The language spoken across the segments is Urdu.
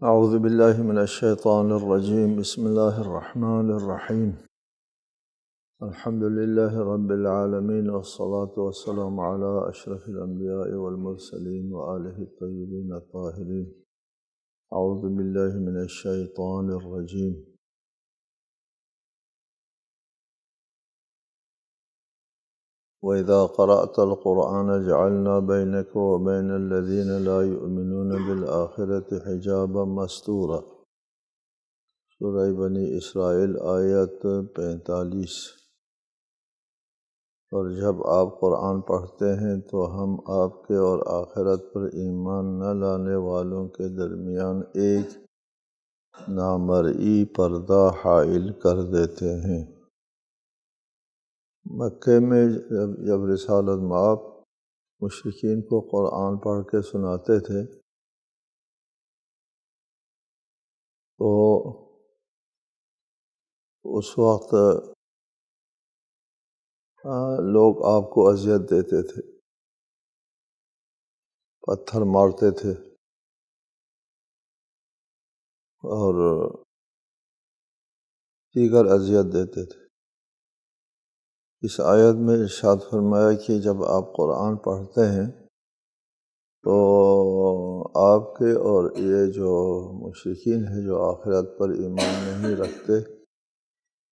اعوذ باللہ من الشیطان الرجیم بسم اللہ الرحمن الرحیم الحمد للہ رب العالمین والصلاة والسلام علی اشرف الانبیاء والمرسلین وآلہ الطیبین الطاہرین اعوذ باللہ من الشیطان الرجیم وَإِذَا قَرَأْتَ الْقُرْآنَ جَعَلْنَا بَيْنَكَ وَبَيْنَ الَّذِينَ لَا يُؤْمِنُونَ بِالْآخِرَةِ حِجَابًا مَسْتُورًا۔ سورہ بنی اسرائیل آیت 45۔ اور جب آپ قرآن پڑھتے ہیں تو ہم آپ کے اور آخرت پر ایمان نہ لانے والوں کے درمیان ایک نامرئی پردہ حائل کر دیتے ہیں۔ مکے میں جب رسالت مآب مشرکین کو قرآن پڑھ کے سناتے تھے تو اس وقت لوگ آپ کو اذیت دیتے تھے، پتھر مارتے تھے اور دیگر اذیت دیتے تھے۔ اس آیت میں ارشاد فرمایا کہ جب آپ قرآن پڑھتے ہیں تو آپ کے اور یہ جو مشرکین ہیں جو آخرت پر ایمان نہیں رکھتے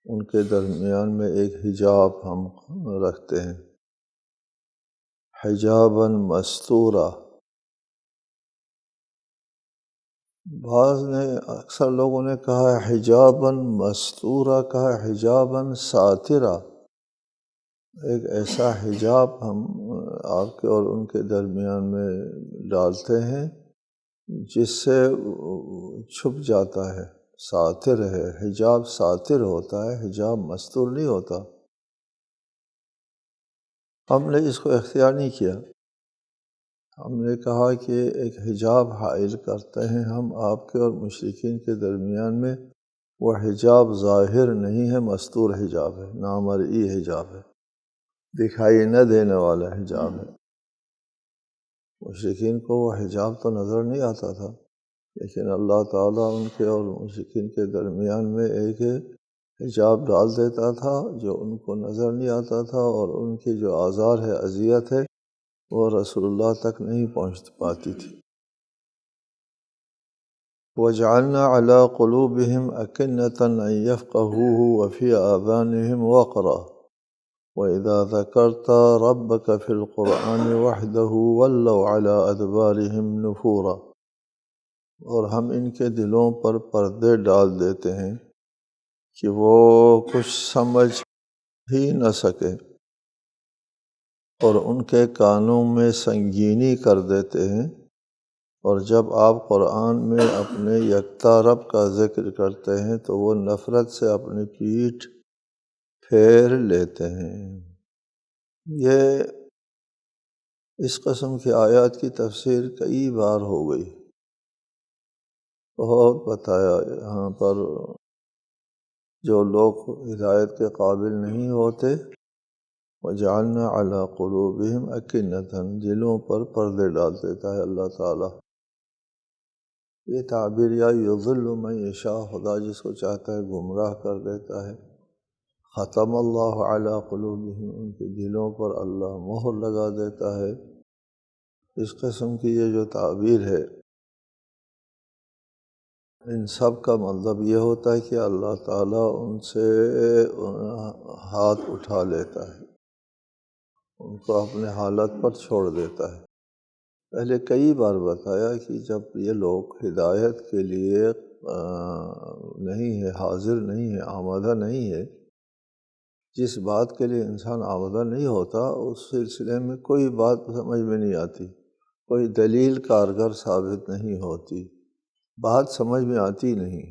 ان کے درمیان میں ایک حجاب ہم رکھتے ہیں، حجاباً مستورا۔ اکثر لوگوں نے کہا ہے حجاباً مستورا، کہا حجاباً ساترا، ایک ایسا حجاب ہم آپ کے اور ان کے درمیان میں ڈالتے ہیں جس سے چھپ جاتا ہے، ساتر ہے۔ حجاب ساتر ہوتا ہے، حجاب مستور نہیں ہوتا۔ ہم نے اس کو اختیار نہیں کیا، ہم نے کہا کہ ایک حجاب حائل کرتے ہیں ہم آپ کے اور مشرکین کے درمیان میں، وہ حجاب ظاہر نہیں ہے، مستور حجاب ہے، نامرئی حجاب ہے، دکھائی نہ دینے والا حجاب ہے۔ مشرکین کو وہ حجاب تو نظر نہیں آتا تھا، لیکن اللہ تعالیٰ ان کے اور مشرکین کے درمیان میں ایک حجاب ڈال دیتا تھا جو ان کو نظر نہیں آتا تھا، اور ان کی جو آزار ہے، اذیت ہے، وہ رسول اللہ تک نہیں پہنچ پاتی تھی۔ وَجَعَلْنَا عَلَىٰ قُلُوبِهِمْ أَكِنَّةً أَن يَفْقَهُوهُ وَفِي آذَانِهِمْ وَقْرًا وَإِذَا ذَكَرْتَ رَبَّكَ فِي الْقُرْآنِ وَحْدَهُ وَلَّوْا عَلَىٰ أَدْبَارِهِمْ نُفُورًا۔ اور ہم ان کے دلوں پر پردے ڈال دیتے ہیں کہ وہ کچھ سمجھ ہی نہ سکے، اور ان کے کانوں میں سنگینی کر دیتے ہیں، اور جب آپ قرآن میں اپنے یکتا رب کا ذکر کرتے ہیں تو وہ نفرت سے اپنی پیٹھ پھیر لیتے ہیں۔ یہ اس قسم کی آیات کی تفسیر کئی بار ہو گئی، بہت بتایا۔ یہاں پر جو لوگ ہدایت کے قابل نہیں ہوتے، وَجَعَلْنَا عَلَىٰ قُلُوبِهِمْ أَكِنَّةً، دلوں پر پردے ڈال دیتا ہے اللہ تعالیٰ۔ یہ تعبیر یا یضل من یشاء، خدا جس کو چاہتا ہے گمراہ کر دیتا ہے۔ ختم اللہ علی قلوبہم، ان کے دلوں پر اللہ مہر لگا دیتا ہے۔ اس قسم کی یہ جو تعبیر ہے، ان سب کا مطلب یہ ہوتا ہے کہ اللہ تعالیٰ ان سے ہاتھ اٹھا لیتا ہے، ان کو اپنے حالت پر چھوڑ دیتا ہے۔ پہلے کئی بار بتایا کہ جب یہ لوگ ہدایت کے لیے نہیں ہے، حاضر نہیں ہے، آمادہ نہیں ہے، جس بات کے لیے انسان آمادہ نہیں ہوتا اس سلسلے میں کوئی بات سمجھ میں نہیں آتی، کوئی دلیل کارگر ثابت نہیں ہوتی، بات سمجھ میں آتی نہیں،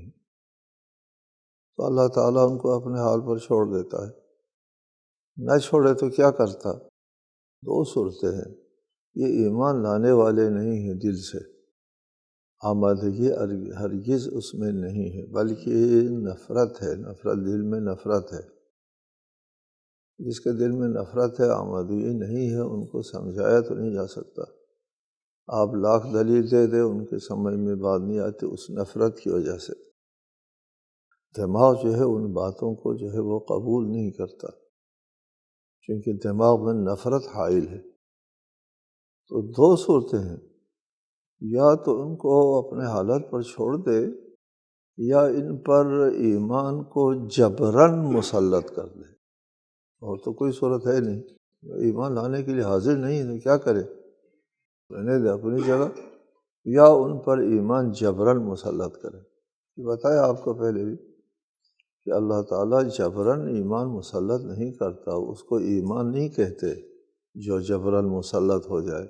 تو اللہ تعالیٰ ان کو اپنے حال پر چھوڑ دیتا ہے۔ نہ چھوڑے تو کیا کرتا؟ دو صورتیں ہیں، یہ ایمان لانے والے نہیں ہیں، دل سے آمادگی ہرگز اس میں نہیں ہے، بلکہ نفرت ہے، نفرت دل میں نفرت ہے۔ جس کے دل میں نفرت ہے، آمادگی نہیں ہے، ان کو سمجھایا تو نہیں جا سکتا۔ آپ لاکھ دلیل دے دیں ان کے سمجھ میں بات نہیں آتی، اس نفرت کی وجہ سے۔ دماغ جو ہے ان باتوں کو جو ہے وہ قبول نہیں کرتا، کیونکہ دماغ میں نفرت حائل ہے۔ تو دو صورتیں ہیں، یا تو ان کو اپنے حالت پر چھوڑ دے، یا ان پر ایمان کو جبراً مسلط کر دے۔ اور تو کوئی صورت ہے نہیں، ایمان لانے کے لیے حاضر نہیں ہے تو کیا کرے، رہنے دے اپنی جگہ، یا ان پر ایمان جبراً مسلط کرے۔ یہ بتایا آپ کو پہلے بھی کہ اللہ تعالیٰ جبراً ایمان مسلط نہیں کرتا، اس کو ایمان نہیں کہتے جو جبراً مسلط ہو جائے۔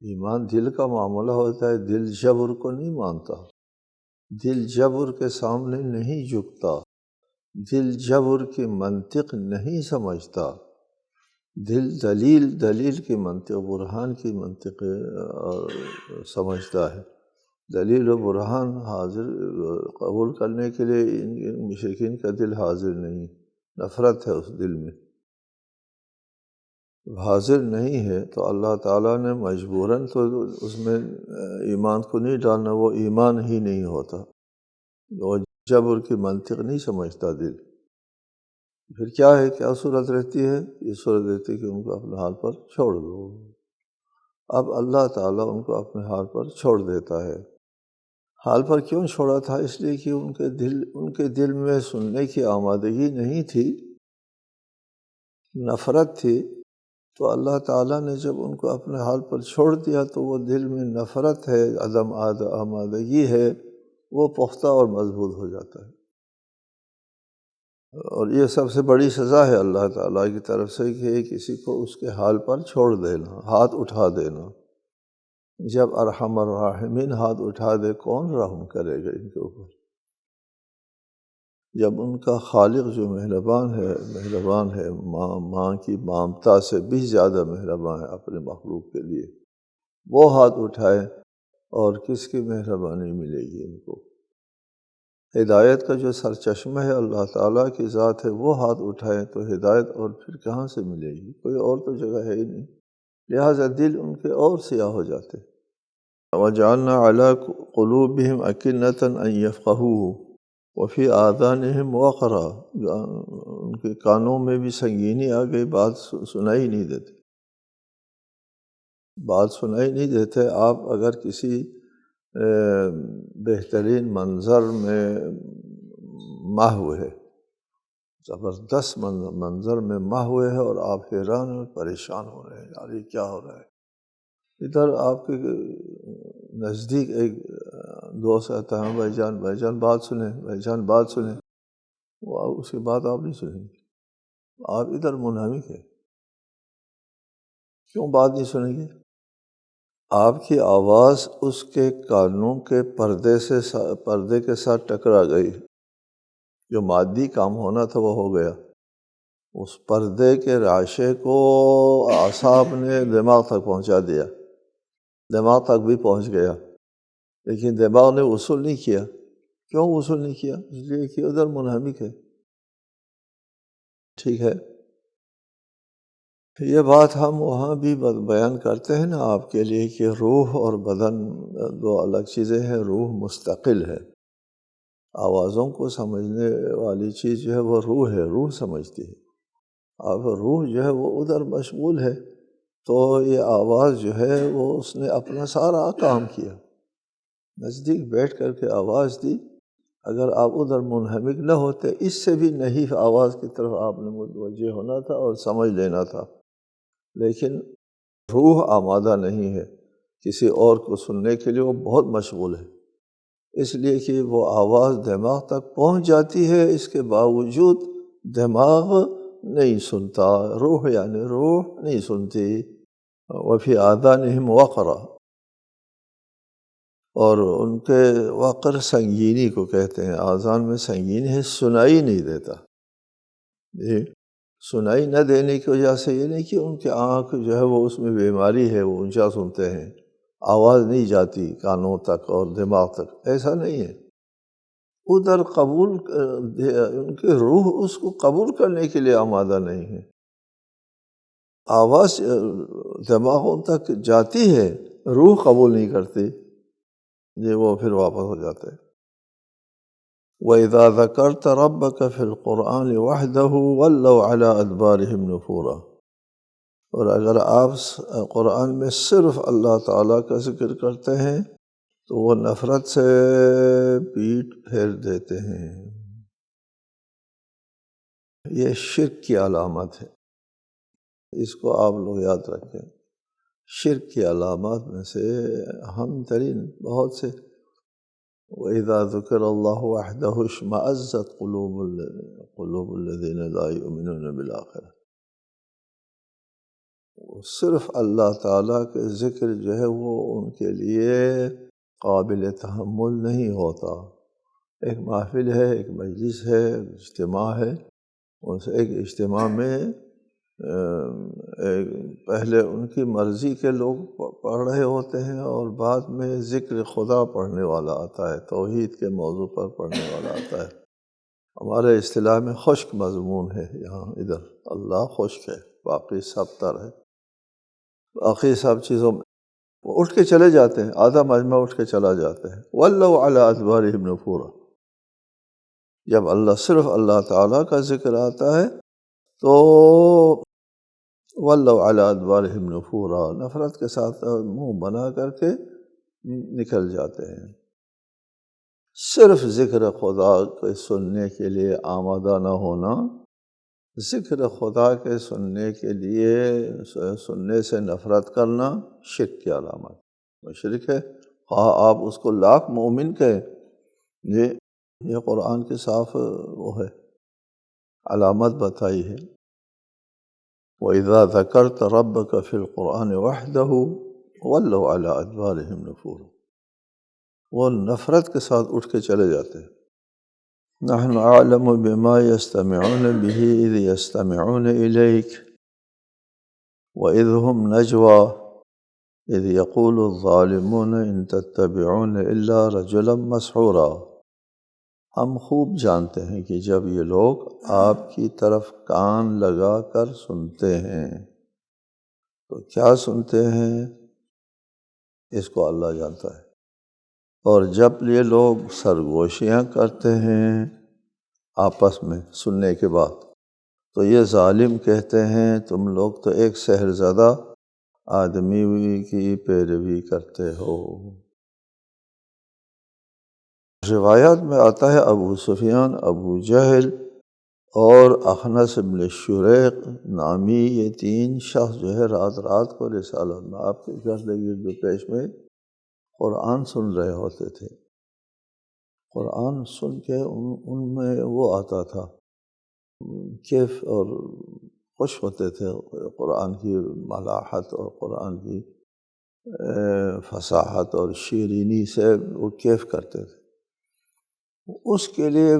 ایمان دل کا معاملہ ہوتا ہے، دل جبر کو نہیں مانتا، دل جبر کے سامنے نہیں جھکتا، دل جبر کی منطق نہیں سمجھتا، دل دلیل کی منطق، برہان کی منطق سمجھتا ہے۔ دلیل و برہان حاضر قبول کرنے کے لیے ان مشرکین کا دل حاضر نہیں، نفرت ہے اس دل میں، حاضر نہیں ہے تو اللہ تعالیٰ نے مجبوراً تو اس میں ایمان کو نہیں ڈالنا، وہ ایمان ہی نہیں ہوتا، وہ جبر کی منطق نہیں سمجھتا دل۔ پھر کیا ہے، کیا صورت رہتی ہے؟ یہ صورت رہتی ہے کہ ان کو اپنے حال پر چھوڑ دو۔ اب اللہ تعالیٰ ان کو اپنے حال پر چھوڑ دیتا ہے۔ حال پر کیوں چھوڑا تھا؟ اس لیے کہ ان کے دل میں سننے کی آمادگی نہیں تھی، نفرت تھی۔ تو اللہ تعالیٰ نے جب ان کو اپنے حال پر چھوڑ دیا تو وہ دل میں نفرت ہے، عدم آمادگی ہے، وہ پختہ اور مضبوط ہو جاتا ہے۔ اور یہ سب سے بڑی سزا ہے اللہ تعالیٰ کی طرف سے کہ کسی کو اس کے حال پر چھوڑ دینا، ہاتھ اٹھا دینا۔ جب ارحم الراحمین ہاتھ اٹھا دے، کون رحم کرے گا ان کے اوپر؟ جب ان کا خالق جو مہربان ہے، ماں کی مامتا سے بھی زیادہ مہربان ہے اپنے مخلوق کے لیے، وہ ہاتھ اٹھائے اور کس کی مہربانی ملے گی ان کو؟ ہدایت کا جو سرچشمہ ہے اللہ تعالیٰ کی ذات ہے، وہ ہاتھ اٹھائے تو ہدایت اور پھر کہاں سے ملے گی؟ کوئی اور تو جگہ ہے ہی نہیں، لہٰذا دل ان کے اور سیاہ ہو جاتے۔ وَجَعَلْنَا عَلَىٰ قُلُوبِهِمْ أَكِنَّةً أَن يَفْقَهُوهُ وَفِي آذَانِهِمْ وَقْرًا، ان کے کانوں میں بھی سنگینی آ گئی، بات سنائی نہیں دیتے، بات سنائی نہیں دیتے۔ آپ اگر کسی بہترین منظر میں محو ہے، زبردست منظر میں محو ہے، اور آپ حیران اور پریشان ہو رہے ہیں، یار یہ کیا ہو رہا ہے؟ ادھر آپ کے نزدیک ایک دوست آتا ہے، بھائی جان بات سنیں، بھائی جان بات سنیں، وہ اس کی بات آپ نہیں سنیں گے، آپ ادھر منہمک ہیں۔ کیوں بات نہیں سنیں گے؟ آپ کی آواز اس کے کانوں کے پردے کے ساتھ ٹکرا گئی، جو مادی کام ہونا تھا وہ ہو گیا، اس پردے کے راشے کو اعصاب نے دماغ تک پہنچا دیا، دماغ تک بھی پہنچ گیا، لیکن دماغ نے وصول نہیں کیا۔ کیوں وصول نہیں کیا؟ اس لیے کہ ادھر منہمک ہے۔ ٹھیک ہے، یہ بات ہم وہاں بھی بیان کرتے ہیں نا آپ کے لیے کہ روح اور بدن دو الگ چیزیں ہیں، روح مستقل ہے، آوازوں کو سمجھنے والی چیز جو ہے وہ روح ہے، روح سمجھتی ہے۔ اب روح جو ہے وہ ادھر مشغول ہے، تو یہ آواز جو ہے وہ اس نے اپنا سارا کام کیا، نزدیک بیٹھ کر کے آواز دی۔ اگر آپ ادھر منہمک نہ ہوتے، اس سے بھی نحیف آواز کی طرف آپ نے متوجہ ہونا تھا اور سمجھ لینا تھا، لیکن روح آمادہ نہیں ہے کسی اور کو سننے کے لیے، وہ بہت مشغول ہے، اس لیے کہ وہ آواز دماغ تک پہنچ جاتی ہے، اس کے باوجود دماغ نہیں سنتا، روح یعنی روح نہیں سنتی۔ وفی آذانہم وقرا، اور ان کے وقر سنگینی کو کہتے ہیں، آذان میں سنگینی ہے، سنائی نہیں دیتا۔ جی، سنائی نہ دینے کی وجہ سے یہ نہیں کہ ان کے آنکھ جو ہے وہ اس میں بیماری ہے، وہ اونچا سنتے ہیں، آواز نہیں جاتی کانوں تک اور دماغ تک، ایسا نہیں ہے۔ ادھر ان کی روح اس کو قبول کرنے کے لیے آمادہ نہیں ہے۔ آواز دماغوں تک جاتی ہے روح قبول نہیں کرتی، یہ وہ پھر واپس ہو جاتے ہیں۔ وَإِذَا ذَكَرْتَ رَبَّكَ فِي الْقُرْآنِ وَحْدَهُ وَلَّوْا عَلَىٰ أَدْبَارِهِمْ نُفُورًا، اور اگر آپ قرآن میں صرف اللہ تعالیٰ کا ذکر کرتے ہیں تو وہ نفرت سے پیٹھ پھیر دیتے ہیں۔ یہ شرک کی علامت ہے، اس کو آپ لوگ یاد رکھیں۔ شرک کی علامات میں سے اہم ترین بہت سے، وَإِذَا ذُكِرَ اللَّهُ وَحْدَهُ اشْمَأَزَّتْ قُلُوبُ الَّذِينَ لَا يُؤْمِنُونَ بِالْآخِرَةِ، صرف اللہ تعالیٰ کے ذکر جو ہے وہ ان کے لیے قابل تحمل نہیں ہوتا۔ ایک محفل ہے، ایک مجلس ہے، اجتماع ہے، اس ایک اجتماع میں پہلے ان کی مرضی کے لوگ پڑھ رہے ہوتے ہیں اور بعد میں ذکر خدا پڑھنے والا آتا ہے، توحید کے موضوع پر پڑھنے والا آتا ہے۔ ہمارے اصطلاح میں خشک مضمون ہے، یہاں ادھر اللہ خشک ہے، باقی سب تر ہے، باقی سب چیزوں میں وہ اٹھ کے چلے جاتے ہیں، آدھا مجمع اٹھ کے چلا جاتے ہیں۔ وَلَّوْا عَلَىٰ أَدْبَارِهِمْ نُفُورًا، جب صرف اللہ تعالیٰ کا ذکر آتا ہے تو وَلَّوْا عَلَىٰ أَدْبَارِهِمْ نُفُورًا، نفرت کے ساتھ منہ بنا کر کے نکل جاتے ہیں۔ صرف ذکر خدا کے سننے کے لیے آمادہ نہ ہونا، ذکر خدا کے سننے کے لیے سننے سے نفرت کرنا شرک کی علامت، مشرک ہے، خواہ آپ اس کو لاکھ مومن کہیں، یہ قرآن کی صاف وہ ہے، علامت بتائی ہے۔ وَإِذَا ذَكَرْتَ رَبَّكَ فِي الْقُرْآنِ وَحْدَهُ وَلَّوْا عَلَىٰ أَدْبَارِهِمْ نُفُورًا، وہ نفرت کے ساتھ اٹھ کے چلے جاتے ہیں۔ نحن اعلم بما يستمعون به اذ يستمعون اليك واذ هم نجوى اذ يقول الظالمون ان تتبعون الا رجلا مسحورا، ہم خوب جانتے ہیں کہ جب یہ لوگ آپ کی طرف کان لگا کر سنتے ہیں تو کیا سنتے ہیں اس کو اللہ جانتا ہے، اور جب یہ لوگ سرگوشیاں کرتے ہیں آپس میں سننے کے بعد تو یہ ظالم کہتے ہیں تم لوگ تو ایک سحر زدہ آدمی کی پیروی کرتے ہو۔ روایات میں آتا ہے ابو سفیان، ابو جہل اور اخنس بن شریق نامی یہ تین شخص جو ہے رات رات کو رسالت میں آپ کے گھر گرد و پیش میں قرآن سن رہے ہوتے تھے۔ قرآن سن کے ان میں وہ آتا تھا کیف، اور خوش ہوتے تھے قرآن کی ملاحت اور قرآن کی فصاحت اور شیرینی سے وہ کیف کرتے تھے۔ اس کے لیے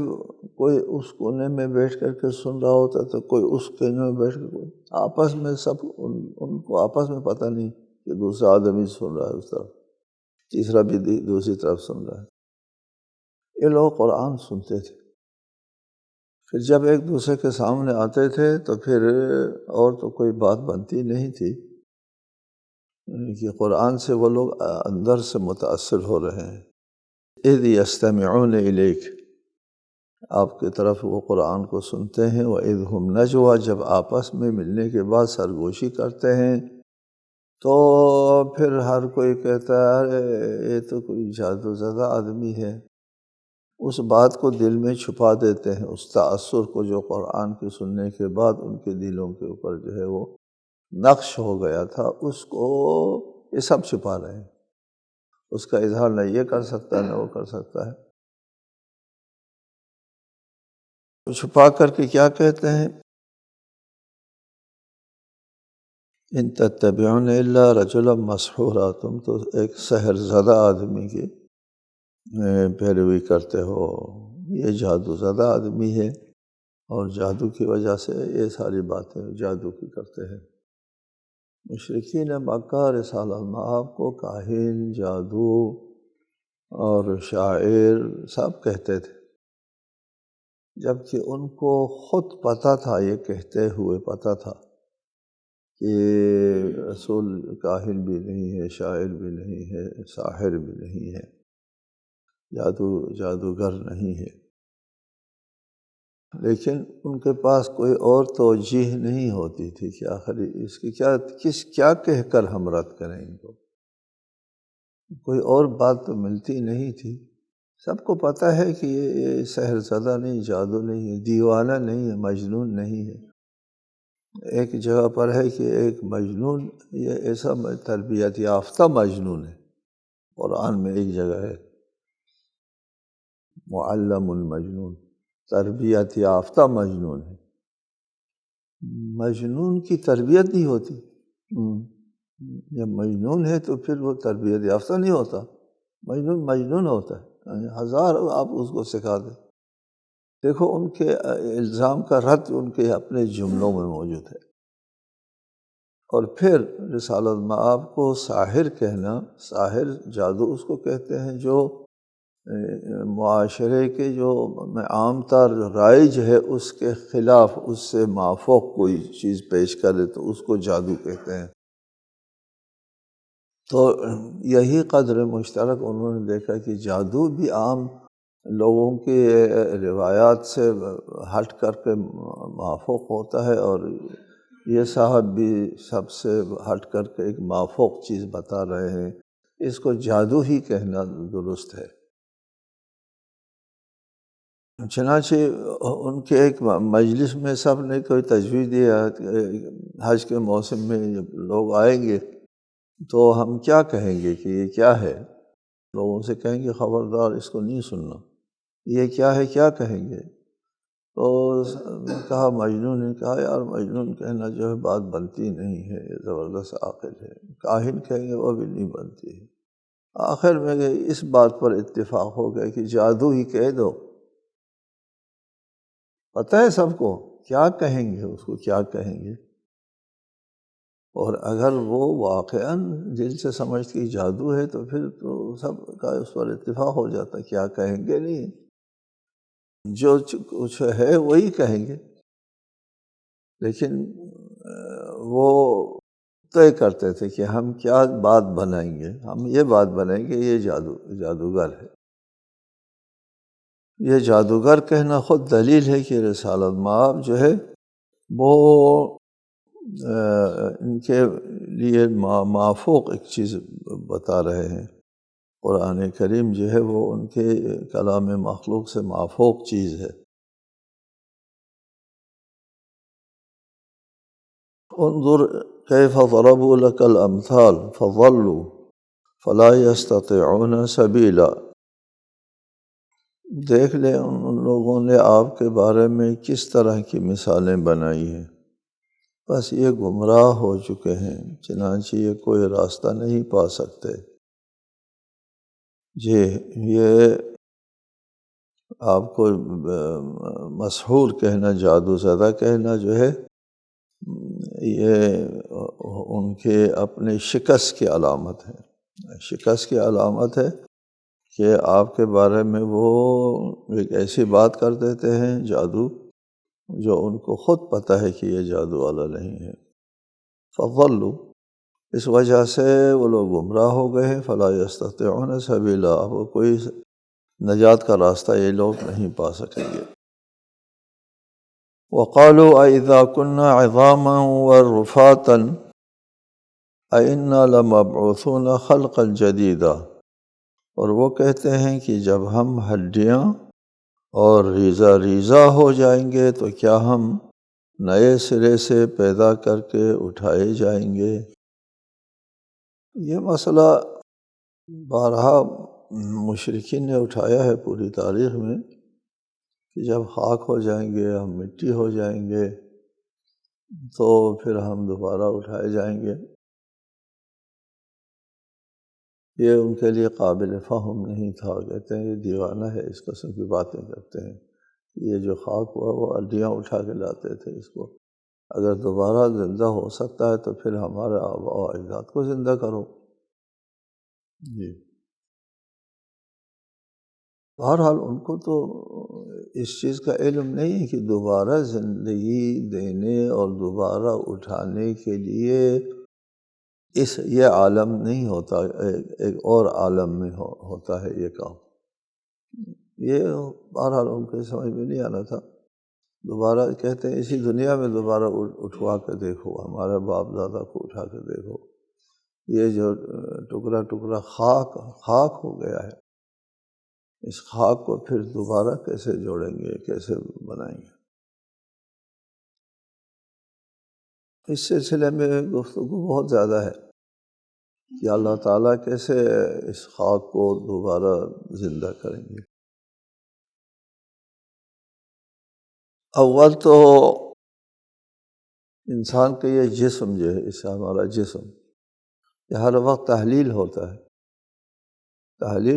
کوئی اس کونے میں بیٹھ کر کے سن رہا ہوتا تھا، کوئی اس کونے میں بیٹھ کر، کوئی آپس میں سب ان کو آپس میں پتہ نہیں کہ دوسرا آدمی سن رہا ہے اس طرف، تیسرا بھی دوسری طرف سن رہا ہے۔ یہ لوگ قرآن سنتے تھے، پھر جب ایک دوسرے کے سامنے آتے تھے تو پھر اور تو کوئی بات بنتی نہیں تھی کہ قرآن سے وہ لوگ اندر سے متاثر ہو رہے ہیں۔ اذ یستمعون الیک، آپ کی طرف وہ قرآن کو سنتے ہیں، واذ هم نجوى، جب آپس میں ملنے کے بعد سرگوشی کرتے ہیں تو پھر ہر کوئی کہتا ہے یہ تو کوئی جادو زدہ آدمی ہے، اس بات کو دل میں چھپا دیتے ہیں، اس تأثر کو جو قرآن کے سننے کے بعد ان کے دلوں کے اوپر جو ہے وہ نقش ہو گیا تھا، اس کو یہ سب چھپا رہے ہیں، اس کا اظہار نہ یہ کر سکتا نہ وہ کر سکتا ہے۔ چھپا کر کے کیا کہتے ہیں، ان تتبعون الا رجلا مسحورا، تم تو ایک سحر زدہ آدمی کی پیروی کرتے ہو، یہ جادو زدہ آدمی ہے اور جادو کی وجہ سے یہ ساری باتیں جادو کی کرتے ہیں۔ مشرکین مکہ رسالۃ مآب کو کاہن، جادو اور شاعر سب کہتے تھے، جبکہ ان کو خود پتہ تھا، یہ کہتے ہوئے پتہ تھا کہ رسول کاہن بھی نہیں ہے، شاعر بھی نہیں ہے، ساحر بھی نہیں ہے، جادوگر نہیں ہے، لیکن ان کے پاس کوئی اور توجیہ نہیں ہوتی تھی کہ آخر اس کی کیا کہہ کر ہم رد کریں ان کو، کوئی اور بات تو ملتی نہیں تھی۔ سب کو پتہ ہے کہ یہ سحر زدہ نہیں، جادو نہیں ہے، دیوانہ نہیں ہے، مجنون نہیں ہے۔ ایک جگہ پر ہے کہ ایک مجنون، یہ ایسا تربیت یافتہ مجنون ہے، قرآن میں ایک جگہ ہے معلم المجنون، تربیت یافتہ مجنون ہے۔ مجنون کی تربیت نہیں ہوتی، جب مجنون ہے تو پھر وہ تربیت یافتہ نہیں ہوتا، مجنون مجنون ہوتا ہے، یعنی ہزار آپ اس کو سکھا دیں۔ دیکھو ان کے الزام کا رد ان کے اپنے جملوں میں موجود ہے۔ اور پھر رسالۃ مآب کو ساحر کہنا، ساحر جادو اس کو کہتے ہیں جو معاشرے کے جو عام طور رائج ہے اس کے خلاف، اس سے مافوق کوئی چیز پیش کرے تو اس کو جادو کہتے ہیں۔ تو یہی قدر مشترک انہوں نے دیکھا کہ جادو بھی عام لوگوں کی روایات سے ہٹ کر کے مافوق ہوتا ہے، اور یہ صاحب بھی سب سے ہٹ کر کے ایک مافوق چیز بتا رہے ہیں، اس کو جادو ہی کہنا درست ہے۔ چنانچہ ان کے ایک مجلس میں سب نے کوئی تجویز دیا کہ حج کے موسم میں جب لوگ آئیں گے تو ہم کیا کہیں گے کہ یہ کیا ہے؟ لوگوں سے کہیں گے خبردار اس کو نہیں سننا، یہ کیا ہے کیا کہیں گے؟ تو کہا مجنون نے کہا یار مجنون کہنا جو ہے بات بنتی نہیں ہے، یہ زبردست عاقل ہے، کاہن کہیں گے وہ بھی نہیں بنتی ہے۔ آخر میں اس بات پر اتفاق ہو گیا کہ جادو ہی کہہ دو، پتہ ہے سب کو کیا کہیں گے، اس کو کیا کہیں گے، اور اگر وہ واقعاً دل سے سمجھتی کہ جادو ہے تو پھر تو سب کا اس پر اتفاق ہو جاتا، کیا کہیں گے نہیں، جو کچھ ہے وہی کہیں گے۔ لیکن وہ طے کرتے تھے کہ ہم کیا بات بنائیں گے، ہم یہ بات بنائیں گے یہ جادوگر ہے۔ یہ جادوگر کہنا خود دلیل ہے کہ رسالۃ مآب جو ہے وہ ان کے لیے مافوق ایک چیز بتا رہے ہیں۔ قرآن کریم جو ہے وہ ان کے کلام مخلوق سے مافوق چیز ہے۔ انظر کیف ضربوا لك الامثال فضلوا فلا يستطيعون سبیلا، دیکھ لیں ان لوگوں نے آپ کے بارے میں کس طرح کی مثالیں بنائی ہیں، بس یہ گمراہ ہو چکے ہیں، چنانچہ یہ کوئی راستہ نہیں پا سکتے۔ جی، یہ آپ کو مسحور کہنا، جادو زدہ کہنا جو ہے یہ ان کے اپنے شکست کی علامت ہے، شکست کی علامت ہے کہ آپ کے بارے میں وہ ایک ایسی بات کر دیتے ہیں جادو جو ان کو خود پتہ ہے کہ یہ جادو والا نہیں ہے۔ فضلوا، اس وجہ سے وہ لوگ گمراہ ہو گئے ہیں، فلا یستطیعون سبیلا، وہ کوئی نجات کا راستہ یہ لوگ نہیں پا سکیں گے۔ وقالوا اذا كنا عظاما ورفاتا أئنا لمبعوثون خلقا جديدا، اور وہ کہتے ہیں کہ جب ہم ہڈیاں اور ریزہ ہو جائیں گے تو کیا ہم نئے سرے سے پیدا کر کے اٹھائے جائیں گے۔ یہ مسئلہ بارہا مشرکین نے اٹھایا ہے پوری تاریخ میں کہ جب خاک ہو جائیں گے، ہم مٹی ہو جائیں گے تو پھر ہم دوبارہ اٹھائے جائیں گے۔ یہ ان کے لیے قابل فہم نہیں تھا، کہتے ہیں یہ دیوانہ ہے، اس قسم کی باتیں کرتے ہیں۔ یہ جو خاک ہوا وہ ہڈیاں اٹھا کے لاتے تھے، اس کو اگر دوبارہ زندہ ہو سکتا ہے تو پھر ہمارے آباء و اجداد کو زندہ کرو۔ جی، بہرحال ان کو تو اس چیز کا علم نہیں ہے کہ دوبارہ زندگی دینے اور دوبارہ اٹھانے کے لیے یہ عالم نہیں ہوتا، ایک اور عالم میں ہوتا ہے یہ کام۔ یہ بہرحال ان کے سمجھ میں نہیں آنا تھا۔ دوبارہ کہتے ہیں اسی دنیا میں دوبارہ اٹھوا کے دیکھو، ہمارے باپ دادا کو اٹھا کے دیکھو، یہ جو ٹکڑا ٹکڑا خاک ہو گیا ہے، اس خاک کو پھر دوبارہ کیسے جوڑیں گے، کیسے بنائیں گے۔ اس سلسلے میں گفتگو بہت زیادہ ہے کہ اللہ تعالیٰ کیسے اس خاک کو دوبارہ زندہ کریں گے۔ اول تو انسان کا یہ جسم جو ہے، اس ہمارا جسم یہ ہر وقت تحلیل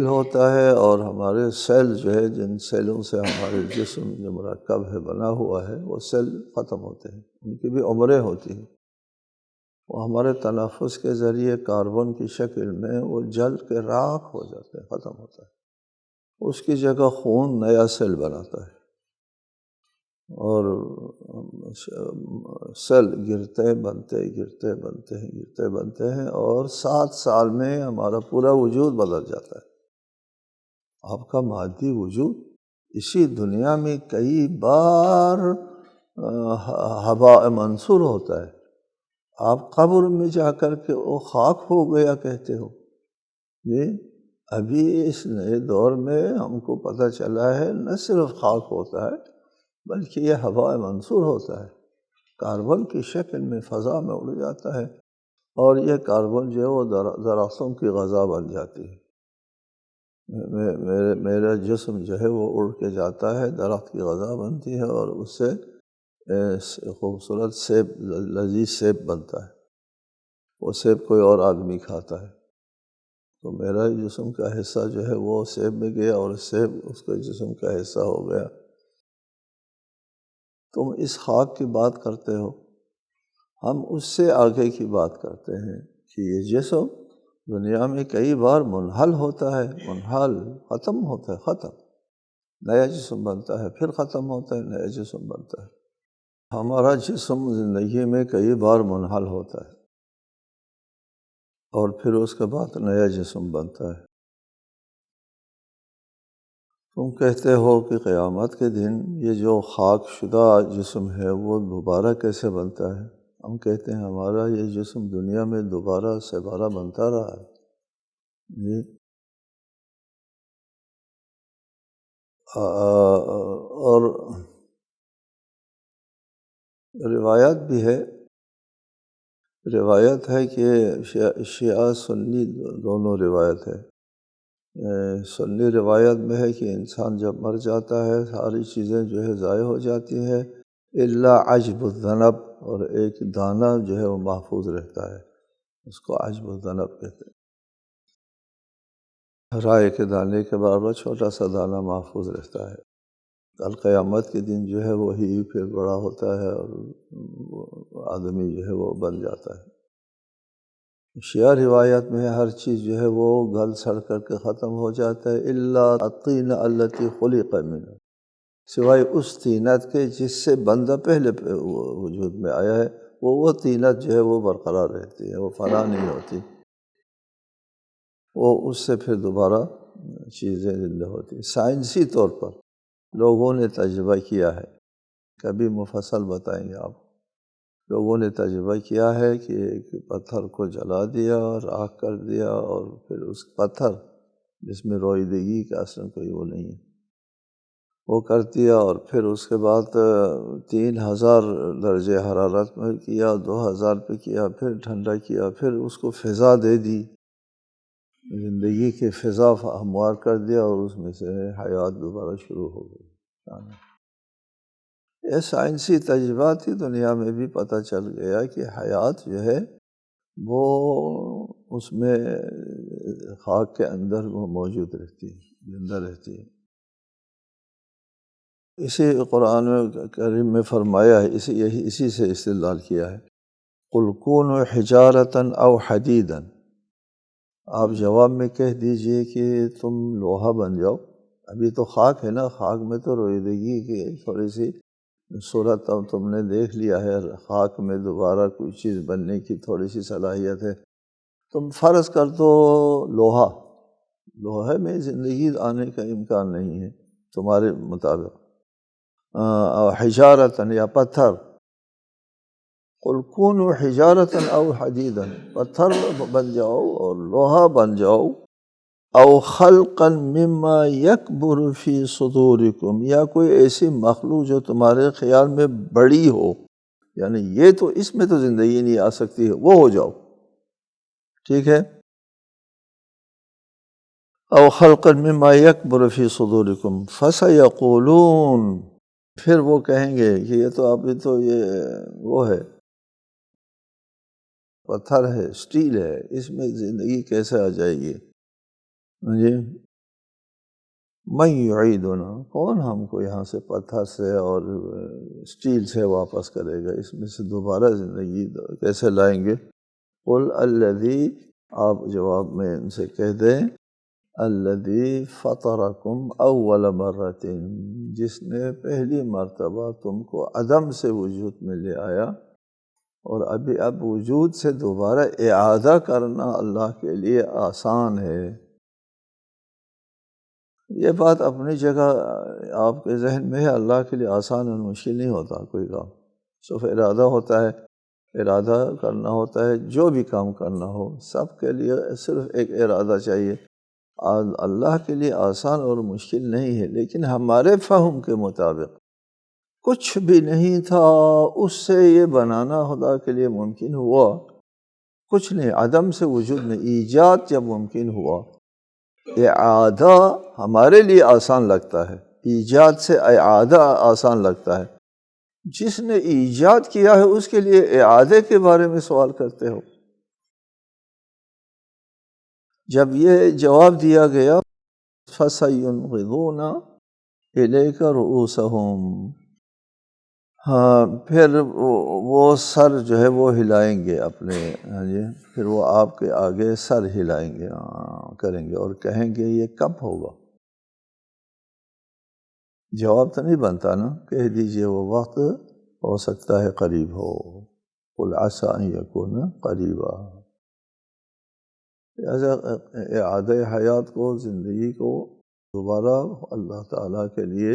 ہوتا ہے اور ہمارے سیل جو ہے، جن سیلوں سے ہمارے جسم جو مرکب ہے، بنا ہوا ہے، وہ سیل ختم ہوتے ہیں، ان کی بھی عمریں ہوتی ہیں۔ وہ ہمارے تنفس کے ذریعے کاربن کی شکل میں وہ جل کے راکھ ہو جاتے ہیں، ختم ہوتا ہے۔ اس کی جگہ خون نیا سیل بناتا ہے، اور سیل گرتے بنتے ہیں اور 7 سال میں ہمارا پورا وجود بدل جاتا ہے۔ آپ کا مادی وجود اسی دنیا میں کئی بار ہباء منصور ہوتا ہے۔ آپ قبر میں جا کر کے وہ خاک ہو گیا کہتے ہو، جی ابھی اس نئے دور میں ہم کو پتہ چلا ہے نہ صرف خاک ہوتا ہے بلکہ یہ ہباء منصور ہوتا ہے، کاربن کی شکل میں فضا میں اڑ جاتا ہے، اور یہ کاربن جو ہے وہ درختوں کی غذا بن جاتی ہے۔ میرا جسم جو ہے وہ اڑ کے جاتا ہے، درخت کی غذا بنتی ہے، اور اس سے خوبصورت سیب، لذیذ سیب بنتا ہے۔ وہ سیب کوئی اور آدمی کھاتا ہے، تو میرا جسم کا حصہ جو ہے وہ سیب میں گیا، اور سیب اس کے جسم کا حصہ ہو گیا۔ تم اس خاک کی بات کرتے ہو، ہم اس سے آگے کی بات کرتے ہیں کہ یہ جسم دنیا میں کئی بار منحل ہوتا ہے، ختم ہوتا ہے، نیا جسم بنتا ہے، پھر ختم ہوتا ہے، نیا جسم بنتا ہے۔ ہمارا جسم زندگی میں کئی بار منحل ہوتا ہے، اور پھر اس کے بعد نیا جسم بنتا ہے۔ تم کہتے ہو کہ قیامت کے دن یہ جو خاک شدہ جسم ہے وہ دوبارہ کیسے بنتا ہے؟ ہم کہتے ہیں ہمارا یہ جسم دنیا میں دوبارہ سے بارہ بنتا رہا ہے، جی اور روایت ہے کہ شیعہ سنی دونوں روایت ہے۔ سنی روایت میں ہے کہ انسان جب مر جاتا ہے ساری چیزیں جو ہے ضائع ہو جاتی ہیں الا عجب الذنب، اور ایک دانہ جو ہے وہ محفوظ رہتا ہے، اس کو عجب الذنب کہتے ہیں۔ رائے کے دانے کے برابر چھوٹا سا دانہ محفوظ رہتا ہے۔ کل قیامت کے دن جو ہے وہی پھر بڑا ہوتا ہے، اور آدمی جو ہے وہ بن جاتا ہے۔ شیعہ روایت میں ہر چیز جو ہے وہ گل سڑ کر کے ختم ہو جاتا ہے الا الطین التی خلق منہ، سوائے اس طینت کے جس سے بندہ پہلے وجود میں آیا ہے، وہ طینت جو ہے وہ برقرار رہتی ہے، وہ فنا نہیں ہوتی، وہ اس سے پھر دوبارہ چیزیں زندہ ہوتی ہیں۔ سائنسی طور پر لوگوں نے تجربہ کیا ہے، کبھی مفصل بتائیں گے آپ۔ لوگوں نے تجربہ کیا ہے کہ ایک پتھر کو جلا دیا، راکھ کر دیا، اور پھر اس پتھر جس میں روئیدگی کا اصلا کوئی وہ نہیں ہے، وہ کر دیا، اور پھر اس کے بعد 3000 درجہ حرارت میں کیا، 2000 پہ کیا، پھر ٹھنڈا کیا، پھر اس کو فضا دے دی، زندگی کی فضا ہموار کر دیا، اور اس میں سے حیات دوبارہ شروع ہو گئی۔ یہ سائنسی تجرباتی دنیا میں بھی پتہ چل گیا کہ حیات جو ہے وہ اس میں خاک کے اندر وہ موجود رہتی ہے، زندہ رہتی ہے۔ اسی قرآن میں کریم میں فرمایا ہے، اسی سے استدلال کیا ہے، قُلْ كُونُوا حِجَارَةً أَوْ حَدِيدًا، آپ جواب میں کہہ دیجئے کہ تم لوہا بن جاؤ، ابھی تو خاک ہے نا، خاک میں تو رویدگی کی تھوڑی سی صورت اب تم نے دیکھ لیا ہے، خاک میں دوبارہ کوئی چیز بننے کی تھوڑی سی صلاحیت ہے۔ تم فرض کر دو لوہا، لوہے میں زندگی آنے کا امکان نہیں ہے تمہارے مطابق، حجارتاً یا پتھر، قل کونوا حجارتاً او حدیداً، پتھر بن جاؤ اور لوہا بن جاؤ، او خلقا مما یکبر فی صدورکم، یا کوئی ایسی مخلوق جو تمہارے خیال میں بڑی ہو، یعنی یہ تو اس میں تو زندگی نہیں آ سکتی ہے، وہ ہو جاؤ، ٹھیک ہے۔ او خلقا مما یکبر فی صدورکم فسیقولون، پھر وہ کہیں گے کہ یہ تو ابھی تو یہ وہ ہے، پتھر ہے، سٹیل ہے، اس میں زندگی کیسے آ جائے گی؟ جی، من یعیدنا، کون ہم کو یہاں سے پتھر سے اور سٹیل سے واپس کرے گا، اس میں سے دوبارہ زندگی کیسے لائیں گے؟ قل الذی، آپ جواب میں ان سے کہہ دیں، الذی فطرکم اول مرۃ، جس نے پہلی مرتبہ تم کو عدم سے وجود میں لے آیا، اور اب وجود سے دوبارہ اعادہ کرنا اللہ کے لیے آسان ہے۔ یہ بات اپنی جگہ آپ کے ذہن میں ہے، اللہ کے لیے آسان اور مشکل نہیں ہوتا کوئی کام، صرف ارادہ ہوتا ہے، ارادہ کرنا ہوتا ہے، جو بھی کام کرنا ہو سب کے لیے صرف ایک ارادہ چاہیے۔ اللہ کے لیے آسان اور مشکل نہیں ہے، لیکن ہمارے فہم کے مطابق کچھ بھی نہیں تھا، اس سے یہ بنانا خدا کے لیے ممکن ہوا، کچھ نہیں، عدم سے وجود میں ایجاد جب ممکن ہوا، اعادہ ہمارے لیے آسان لگتا ہے، ایجاد سے اعادہ آسان لگتا ہے۔ جس نے ایجاد کیا ہے اس کے لیے اعادے کے بارے میں سوال کرتے ہو۔ جب یہ جواب دیا گیا فَسَيُنْغِضُونَ إِلَيْكَ رُؤُوسَهُمْ، ہاں پھر وہ سر جو ہے وہ ہلائیں گے اپنے، ہاں جی، پھر وہ آپ کے آگے سر ہلائیں گے، کریں گے اور کہیں گے یہ کب ہوگا؟ جواب تو نہیں بنتا نا، کہہ دیجئے وہ وقت ہو سکتا ہے قریب ہو، قُلْ عَسَىٰ أَن يَكُونَ قَرِيبًا۔ لہٰذا اعادہ حیات کو، زندگی کو دوبارہ اللہ تعالیٰ کے لیے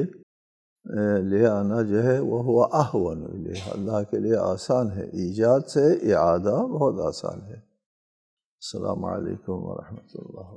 لے آنا جو ہے وہ ہوا احون الیہ، اللہ کے لیے آسان ہے، ایجاد سے اعادہ بہت آسان ہے۔ السلام علیکم ورحمۃ اللہ۔